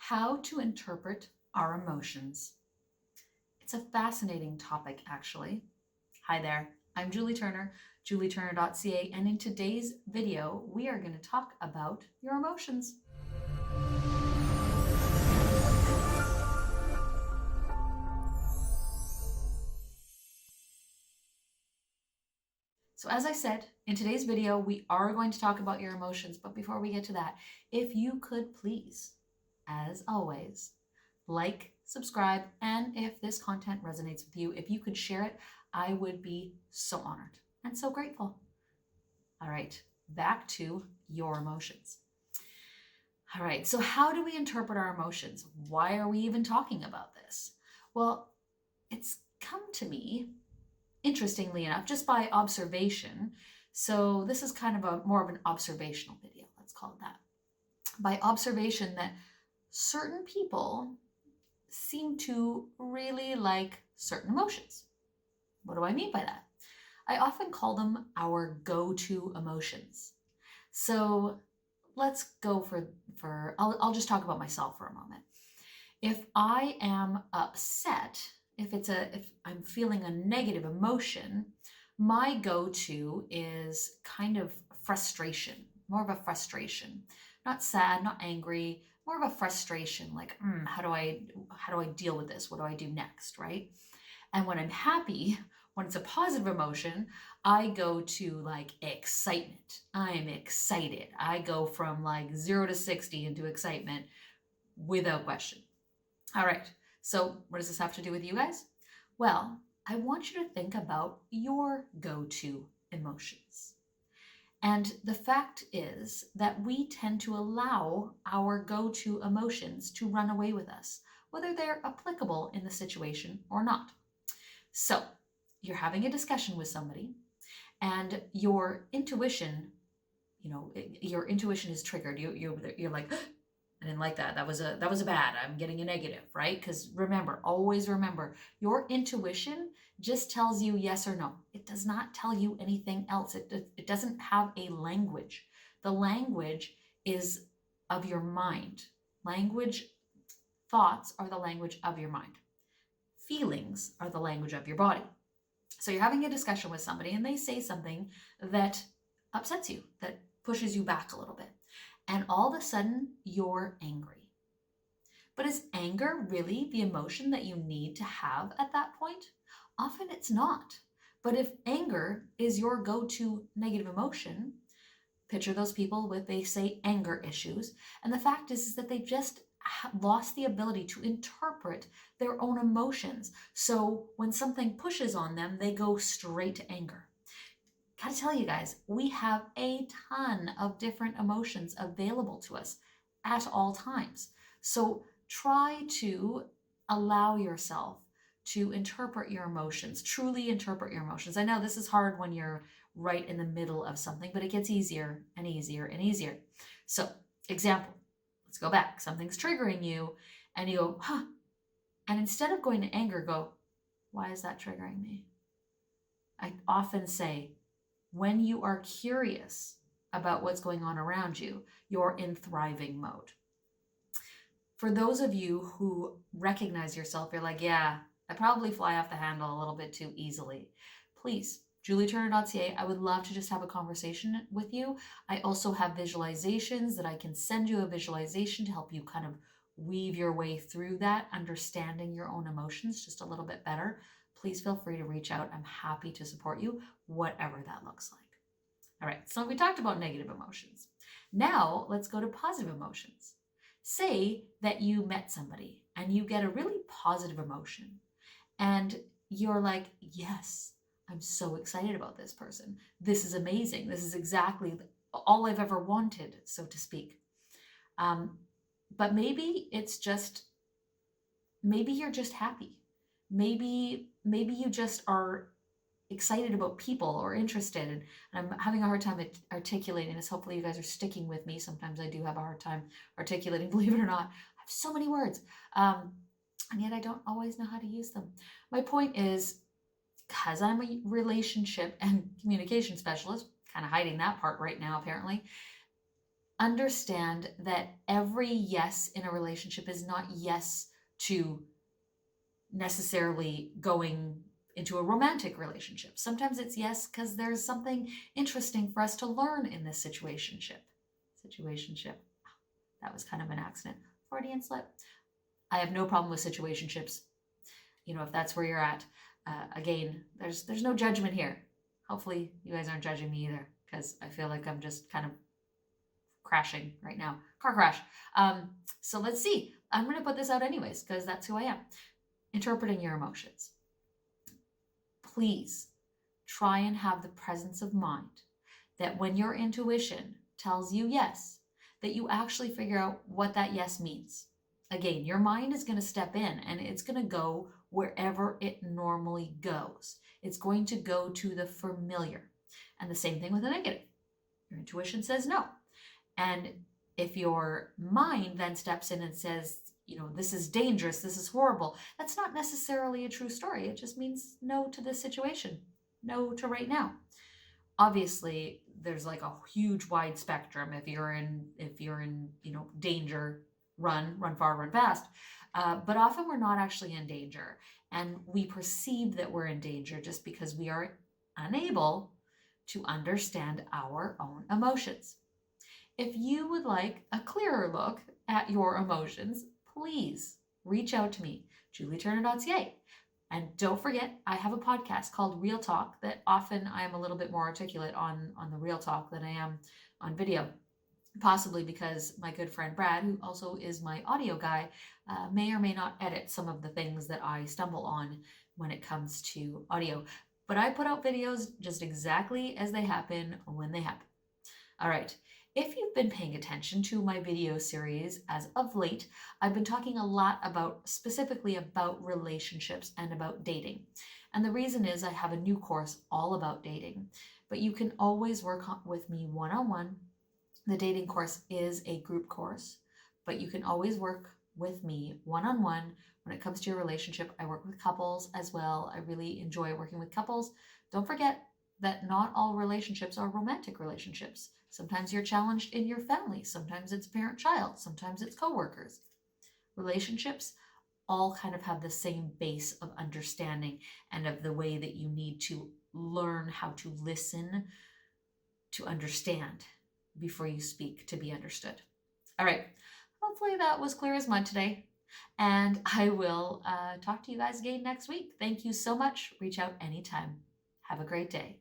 How to interpret our emotions. It's a fascinating topic, actually. Hi there, I'm Julie Turner, julieturner.ca, and in today's video, we are going to talk about your emotions. So as I said, in today's video, we are going to talk about your emotions, but before we get to that, if you could please, as always, like, subscribe, and if this content resonates with you, if you could share it, I would be so honored and so grateful. All right, back to your emotions. All right, so how do we interpret our emotions? Why are we even talking about this? Well, it's come to me, interestingly enough, just by observation. So this is kind of more of an observational video, let's call it that. By observation that certain people seem to really like certain emotions. What do I mean by that? I often call them our go-to emotions. So let's go I'll just talk about myself for a moment. If I am upset, if I'm feeling a negative emotion, my go-to is kind of frustration, more of a frustration. Not sad, not angry, more of a frustration, like, how do I deal with this? What do I do next, right? And when I'm happy, when it's a positive emotion, I go to like excitement. I'm excited. I go from like 0 to 60 into excitement without question. All right, so what does this have to do with you guys? Well, I want you to think about your go-to emotions. And the fact is that we tend to allow our go-to emotions to run away with us, whether they're applicable in the situation or not. So you're having a discussion with somebody and your intuition, your intuition is triggered. You're like, I didn't like that. That was a bad. I'm getting a negative, right? Because remember, always remember, your intuition just tells you yes or no. It does not tell you anything else. It doesn't have a language. The language is of your mind. Thoughts are the language of your mind. Feelings are the language of your body. So you're having a discussion with somebody and they say something that upsets you, that pushes you back a little bit. And all of a sudden, you're angry. But is anger really the emotion that you need to have at that point? Often it's not. But if anger is your go-to negative emotion, picture those people with, they say, anger issues. And the fact is that they just lost the ability to interpret their own emotions. So when something pushes on them, they go straight to anger. Gotta tell you guys, we have a ton of different emotions available to us at all times. So try to allow yourself to interpret your emotions, truly interpret your emotions. I know this is hard when you're right in the middle of something, but it gets easier and easier and easier. So, example, let's go back. Something's triggering you and you go, huh. And instead of going to anger, go, why is that triggering me? I often say, when you are curious about what's going on around you, you're in thriving mode. For those of you who recognize yourself, you're like, yeah, I probably fly off the handle a little bit too easily. Please, julieturner.ca, I would love to just have a conversation with you. I also have visualizations that I can send you a visualization to help you kind of weave your way through that, understanding your own emotions just a little bit better. Please feel free to reach out. I'm happy to support you, whatever that looks like. All right, so we talked about negative emotions. Now let's go to positive emotions. Say that you met somebody and you get a really positive emotion and you're like, yes, I'm so excited about this person. This is amazing. This is exactly all I've ever wanted, so to speak. But maybe you're just happy. Maybe you just are excited about people or interested, and I'm having a hard time articulating this. Hopefully you guys are sticking with me. Sometimes I do have a hard time articulating, believe it or not. I have so many words, and yet I don't always know how to use them. My point is, because I'm a relationship and communication specialist, kind of hiding that part right now apparently, understand that every yes in a relationship is not yes to necessarily going into a romantic relationship. Sometimes it's yes because there's something interesting for us to learn in this situationship. Situationship. That was kind of an accident. Freudian slip. I have no problem with situationships. You know, if that's where you're at. Again, there's no judgment here. Hopefully, you guys aren't judging me either, because I feel like I'm just kind of crashing right now. Car crash. So let's see. I'm going to put this out anyways, because that's who I am. Interpreting your emotions. Please try and have the presence of mind that when your intuition tells you yes, that you actually figure out what that yes means. Again, your mind is going to step in and it's going to go wherever it normally goes. It's going to go to the familiar. And the same thing with the negative. Your intuition says no. And if your mind then steps in and says, you know, this is dangerous, this is horrible, that's not necessarily a true story. It just means no to this situation, no to right now. Obviously, there's like a huge wide spectrum. If you're in, you know, danger, run far, run fast. But often we're not actually in danger, and we perceive that we're in danger just because we are unable to understand our own emotions. If you would like a clearer look at your emotions, please reach out to me, julieturner.ca. And don't forget, I have a podcast called Real Talk that often I am a little bit more articulate on the Real Talk than I am on video. Possibly because my good friend Brad, who also is my audio guy, may or may not edit some of the things that I stumble on when it comes to audio. But I put out videos just exactly as they happen when they happen. All right. If you've been paying attention to my video series as of late, I've been talking a lot specifically about relationships and about dating. And the reason is I have a new course all about dating, but you can always work with me one-on-one. The dating course is a group course, but you can always work with me one-on-one when it comes to your relationship. I work with couples as well. I really enjoy working with couples. Don't forget that not all relationships are romantic relationships. Sometimes you're challenged in your family. Sometimes it's parent-child. Sometimes it's coworkers. Relationships all kind of have the same base of understanding and of the way that you need to learn how to listen to understand before you speak to be understood. All right. Hopefully that was clear as mud today. And I will talk to you guys again next week. Thank you so much. Reach out anytime. Have a great day.